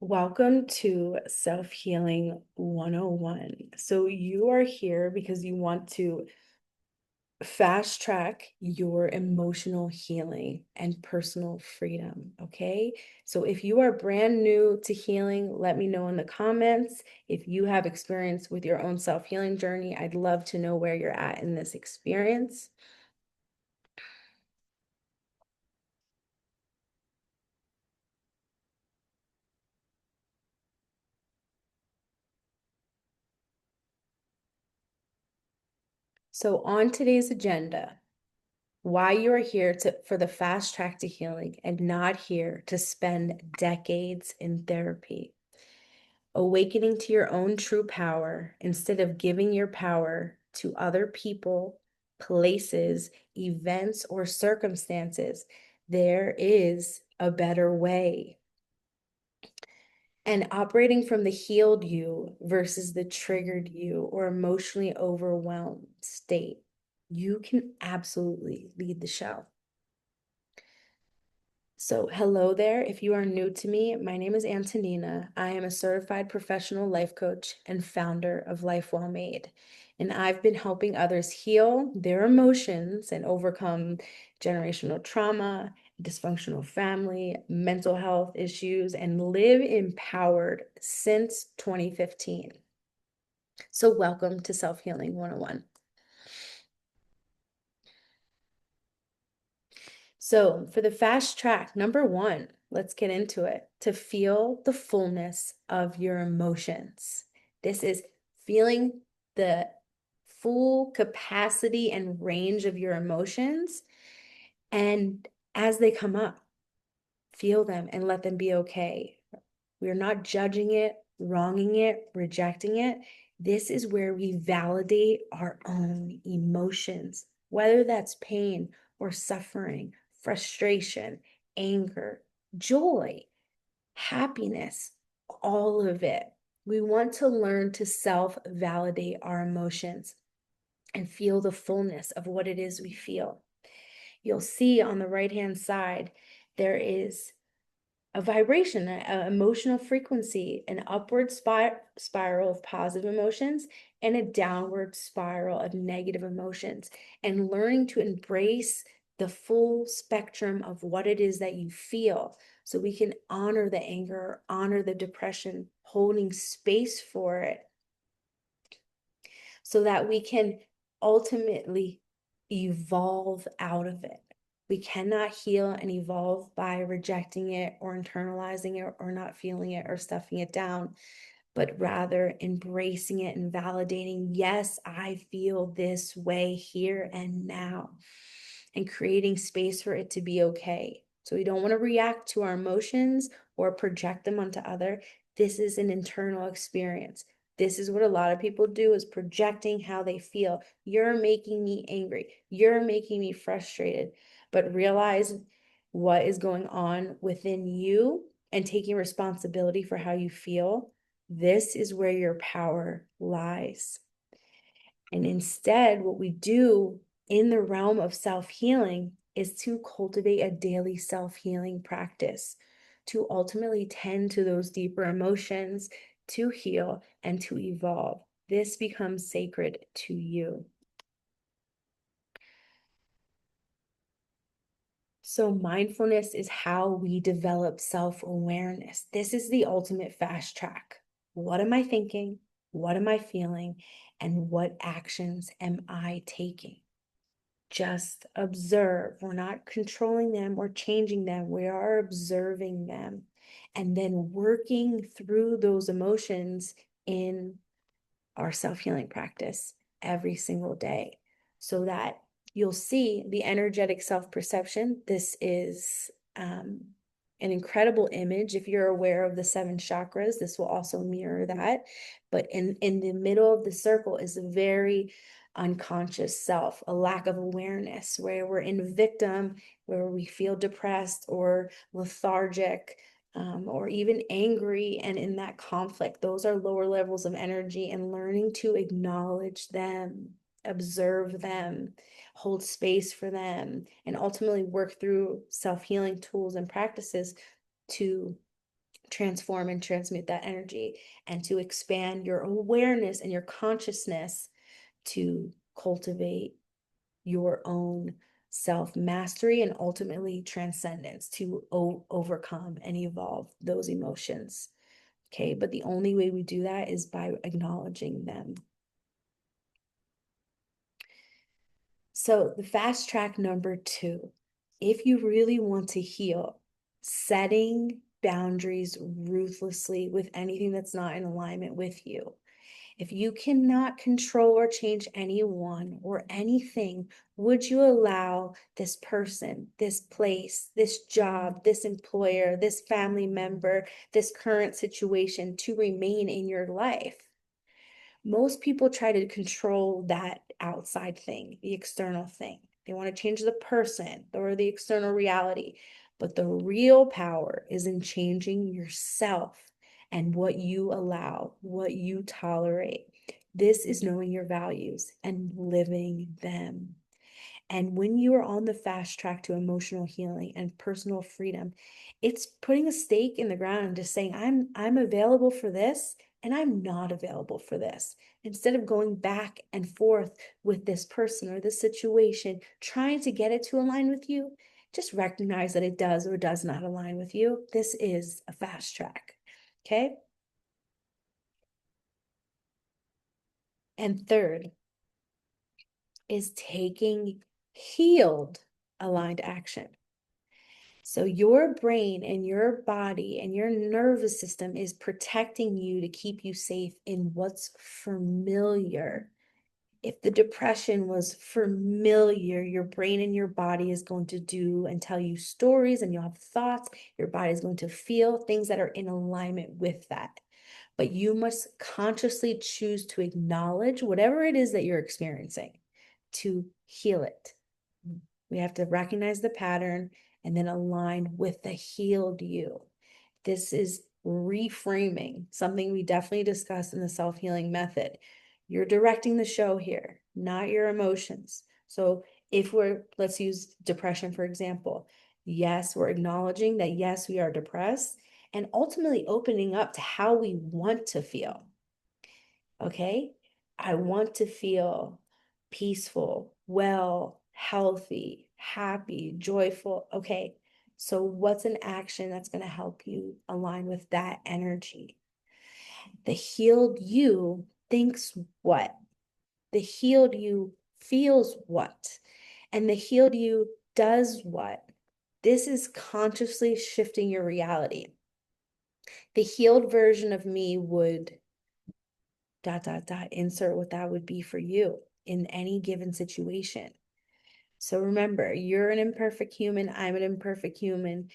Welcome to Self Healing 101. So, you are here because you want to fast track your emotional healing and personal freedom. Okay. So, if you are brand new to healing, let me know in the comments. If you have experience with your own self healing journey, I'd love to know where you're at in this experience. So, on today's agenda, why you are here for the fast track to healing and not here to spend decades in therapy. Awakening to your own true power instead of giving your power to other people, places, events, or circumstances. There is a better way. And operating from the healed you versus the triggered you or emotionally overwhelmed state. You can absolutely lead the show. So, hello there. If you are new to me, my name is Antonina. I am a certified professional life coach and founder of Life Well Made. And I've been helping others heal their emotions and overcome generational trauma, dysfunctional family, mental health issues, and live empowered since 2015. So, welcome to Self Healing 101. So, for the fast track, number one, let's get into it. To feel the fullness of your emotions. This is feeling the full capacity and range of your emotions. And as they come up, feel them and let them be okay. We're not judging it, wronging it, rejecting it. This is where we validate our own emotions, whether that's pain or suffering, frustration, anger, joy, happiness, all of it. We want to learn to self-validate our emotions and feel the fullness of what it is we feel. You'll see on the right-hand side, there is a vibration, an emotional frequency, an upward spiral of positive emotions, and a downward spiral of negative emotions. And learning to embrace the full spectrum of what it is that you feel so we can honor the anger, honor the depression, holding space for it so that we can ultimately evolve out of it. We cannot heal and evolve by rejecting it or internalizing it or not feeling it or stuffing it down, but rather embracing it and validating, yes, I feel this way here and now, and creating space for it to be okay. So we don't want to react to our emotions or project them onto other. This is an internal experience. This is what a lot of people do, is projecting how they feel. You're making me angry. You're making me frustrated. But realize what is going on within you and taking responsibility for how you feel. This is where your power lies. And instead, what we do in the realm of self-healing is to cultivate a daily self-healing practice to ultimately tend to those deeper emotions, to heal and to evolve. This becomes sacred to you. So, mindfulness is how we develop self-awareness. This is the ultimate fast track. What am I thinking? What am I feeling? And what actions am I taking? Just observe. We're not controlling them or changing them. We are observing them and then working through those emotions in our self-healing practice every single day so that you'll see the energetic self-perception. This is an incredible image. If you're aware of the 7 chakras, this will also mirror that. But in the middle of the circle is a very unconscious self, a lack of awareness, where we're in victim, where we feel depressed or lethargic, or even angry and in that conflict. Those are lower levels of energy, and learning to acknowledge them, observe them, hold space for them, and ultimately work through self-healing tools and practices to transform and transmute that energy, and to expand your awareness and your consciousness to cultivate your own self-mastery and ultimately transcendence to overcome and evolve those emotions. Okay, but the only way we do that is by acknowledging them. So the fast track number 2, if you really want to heal, setting boundaries ruthlessly with anything that's not in alignment with you. If you cannot control or change anyone or anything, would you allow this person, this place, this job, this employer, this family member, this current situation to remain in your life? Most people try to control that outside thing, the external thing. They want to change the person or the external reality. But the real power is in changing yourself and what you allow, what you tolerate. This is knowing your values and living them. And when you are on the fast track to emotional healing and personal freedom, it's putting a stake in the ground and just saying, I'm available for this and I'm not available for this. Instead of going back and forth with this person or this situation, trying to get it to align with you, just recognize that it does or does not align with you. This is a fast track. Okay. And third is taking healed aligned action. So your brain and your body and your nervous system is protecting you to keep you safe in what's familiar. If the depression was familiar, your brain and your body is going to do and tell you stories, and you'll have thoughts. Your body is going to feel things that are in alignment with that. But you must consciously choose to acknowledge whatever it is that you're experiencing to heal it. We have to recognize the pattern and then align with the healed you. This is reframing, something we definitely discussed in the self-healing method. You're directing the show here, not your emotions. So if let's use depression, for example. Yes, we're acknowledging that, yes, we are depressed, and ultimately opening up to how we want to feel. Okay? I want to feel peaceful, well, healthy, happy, joyful. Okay, so what's an action that's going to help you align with that energy? The healed you thinks what? The healed you feels what? And the healed you does what? This is consciously shifting your reality. The healed version of me would ... insert what that would be for you in any given situation. So remember, you're an imperfect human. I'm an imperfect human.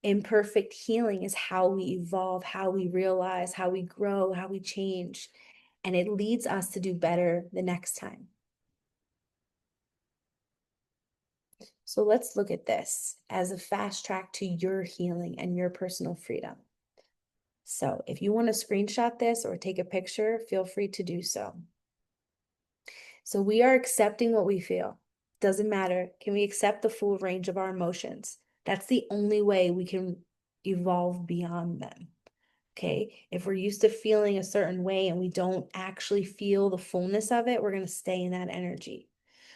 Imperfect healing is how we evolve, how we realize, how we grow, how we change. And it leads us to do better the next time. So let's look at this as a fast track to your healing and your personal freedom. So if you want to screenshot this or take a picture, feel free to do so. So we are accepting what we feel. Doesn't matter. Can we accept the full range of our emotions? That's the only way we can evolve beyond them. Okay. If we're used to feeling a certain way and we don't actually feel the fullness of it, we're going to stay in that energy.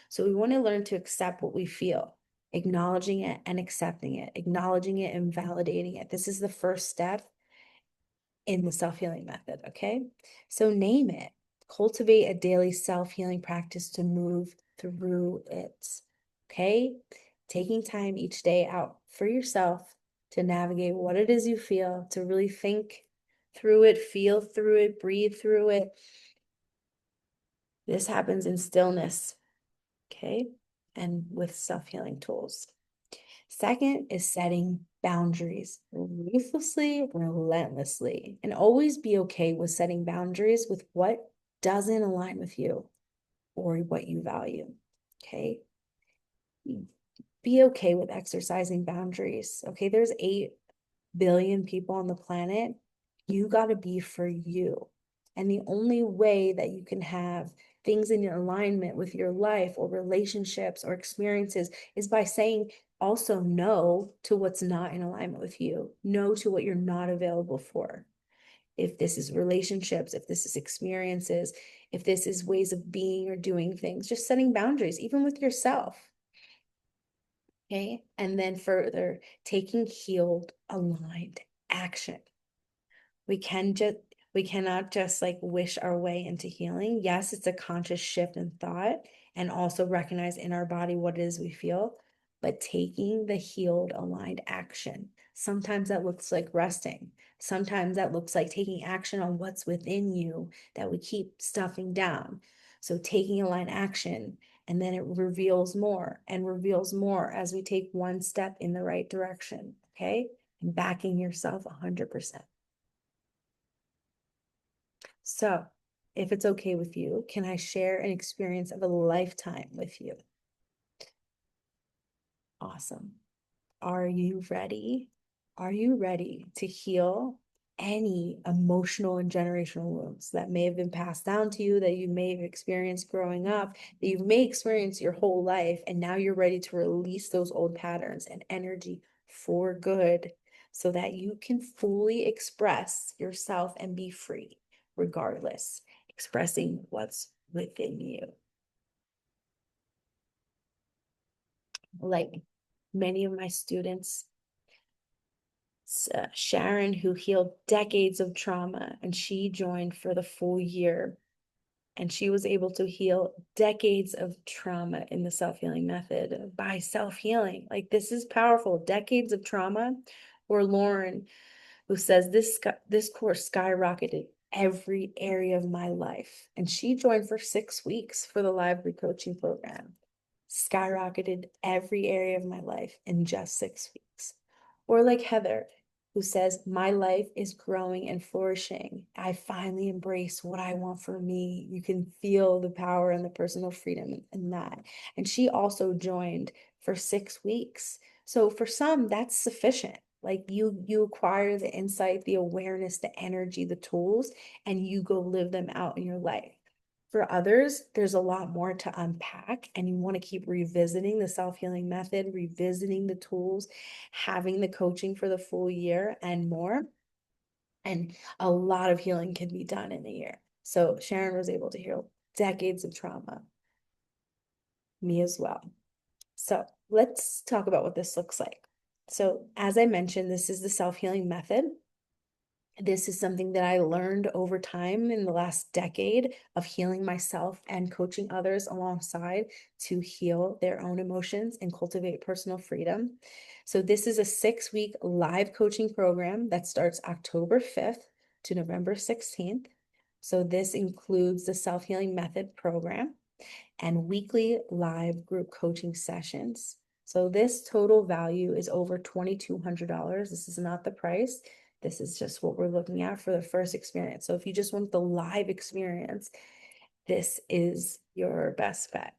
So we want to learn to accept what we feel, acknowledging it and accepting it, acknowledging it and validating it. This is the first step in the self-healing method. Okay. So name it. Cultivate a daily self-healing practice to move through it. Okay. Taking time each day out for yourself to navigate what it is you feel, to really think through it, feel through it, breathe through it. This happens in stillness. Okay. And with self-healing tools. Second is setting boundaries ruthlessly, relentlessly, and always be okay with setting boundaries with what doesn't align with you or what you value. Okay. Be okay with exercising boundaries. Okay. There's 8 billion people on the planet. You got to be for you. And the only way that you can have things in alignment with your life or relationships or experiences is by saying, Also, no to what's not in alignment with you, no to what you're not available for. If this is relationships, if this is experiences, if this is ways of being or doing things, just setting boundaries, even with yourself. Okay. And then further, taking healed, aligned action. We can just we cannot just like wish our way into healing. Yes, it's a conscious shift in thought and also recognize in our body what it is we feel, but taking the healed, aligned action. Sometimes that looks like resting. Sometimes that looks like taking action on what's within you that we keep stuffing down. So taking aligned action, and then it reveals more and reveals more as we take one step in the right direction. Okay. And backing yourself 100%. So, if it's okay with you, can I share an experience of a lifetime with you? Awesome. Are you ready? Are you ready to heal any emotional and generational wounds that may have been passed down to you, that you may have experienced growing up, that you may experience your whole life, and now you're ready to release those old patterns and energy for good so that you can fully express yourself and be free, regardless, expressing what's within you? Like many of my students, Sharon, who healed decades of trauma, and she joined for the full year. And she was able to heal decades of trauma in the self-healing method by self-healing. Like, this is powerful. Decades of trauma. Or Lauren, who says this course skyrocketed every area of my life. And she joined for 6 weeks for the live coaching program. Skyrocketed every area of my life in just 6 weeks. Or like Heather, who says, my life is growing and flourishing. I finally embrace what I want for me. You can feel the power and the personal freedom in that. And she also joined for 6 weeks. So for some, that's sufficient. Like you acquire the insight, the awareness, the energy, the tools, and you go live them out in your life. For others, there's a lot more to unpack, and you want to keep revisiting the self-healing method, revisiting the tools, having the coaching for the full year and more. And a lot of healing can be done in a year. So Sharon was able to heal decades of trauma, me as well. So let's talk about what this looks like. So as I mentioned, this is the self-healing method. This is something that I learned over time in the last decade of healing myself and coaching others alongside to heal their own emotions and cultivate personal freedom. So this is a 6-week live coaching program that starts October 5th to November 16th. So this includes the self-healing method program and weekly live group coaching sessions. So this total value is over $2,200. This is not the price. This is just what we're looking at for the first experience. So if you just want the live experience, this is your best bet.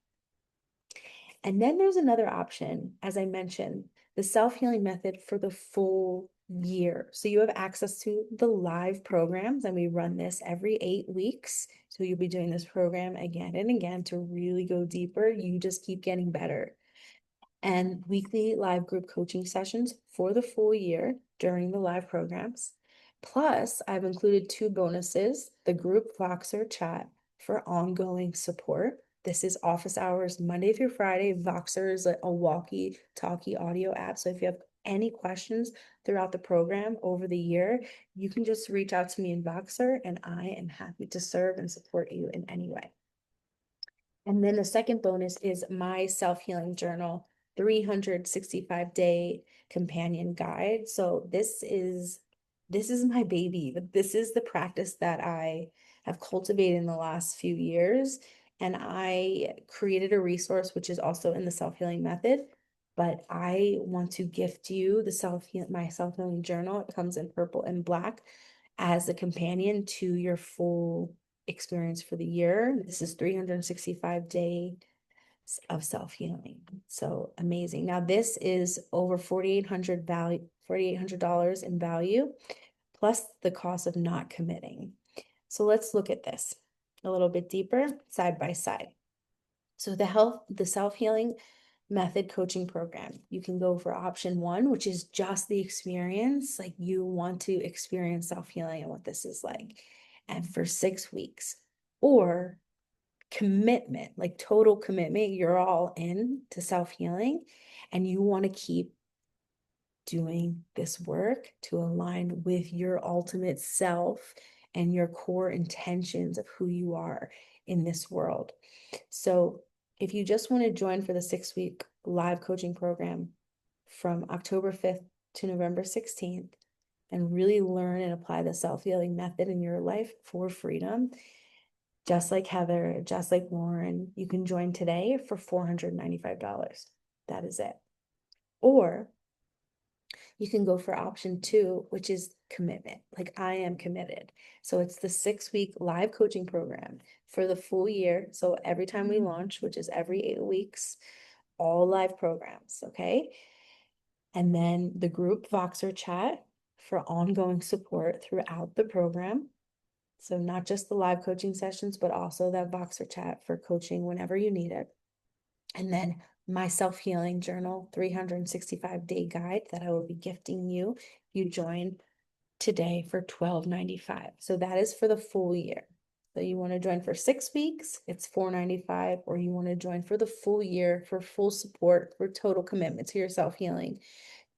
And then there's another option, as I mentioned, the self-healing method for the full year. So you have access to the live programs, and we run this every 8 weeks. So you'll be doing this program again and again to really go deeper. You just keep getting better. And weekly live group coaching sessions for the full year during the live programs. Plus, I've included 2 bonuses, the group Voxer chat for ongoing support. This is office hours, Monday through Friday. Voxer is a walkie-talkie audio app. So if you have any questions throughout the program over the year, you can just reach out to me in Voxer, and I am happy to serve and support you in any way. And then the second bonus is my self-healing journal, 365-day companion guide. So this is my baby. This is the practice that I have cultivated in the last few years. And I created a resource, which is also in the self-healing method. But I want to gift you my self-healing journal. It comes in purple and black as a companion to your full experience for the year. This is 365 days of self-healing. So amazing. Now this is over $4,800 in value, plus the cost of not committing. So let's look at this a little bit deeper, side by side. So the self-healing method coaching program. You can go for option one, which is just the experience, like you want to experience self-healing and what this is like, and for 6 weeks. Or commitment, like total commitment, you're all in to self-healing and you want to keep doing this work to align with your ultimate self and your core intentions of who you are in this world. So if you just want to join for the 6-week live coaching program from October 5th to November 16th and really learn and apply the self-healing method in your life for freedom, just like Heather, just like Lauren, you can join today for $495. That is it. Or you can go for option two, which is commitment. Like I am committed. So it's the 6-week live coaching program for the full year. So every time we launch, which is every 8 weeks, all live programs. Okay. And then the group Voxer chat for ongoing support throughout the program. So not just the live coaching sessions, but also that Voxer chat for coaching whenever you need it. And then my self-healing journal 365-day guide that I will be gifting you if you join today for $12.95. So that is for the full year. So you want to join for 6 weeks, it's $4.95, or you want to join for the full year for full support, for total commitment to your self-healing,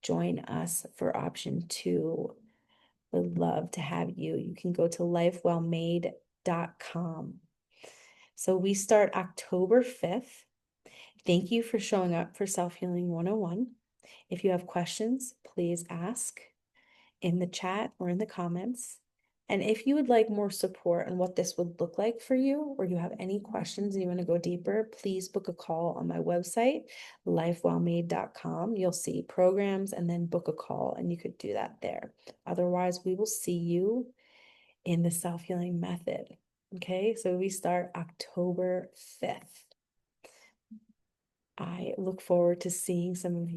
join us for option two. Would love to have you. You can go to lifewellmade.com. So we start October 5th. Thank you for showing up for Self-Healing 101. If you have questions, please ask in the chat or in the comments. And if you would like more support on what this would look like for you, or you have any questions and you want to go deeper, please book a call on my website, lifewellmade.com. You'll see programs and then book a call, and you could do that there. Otherwise, we will see you in the self-healing method. Okay, so we start October 5th. I look forward to seeing some of you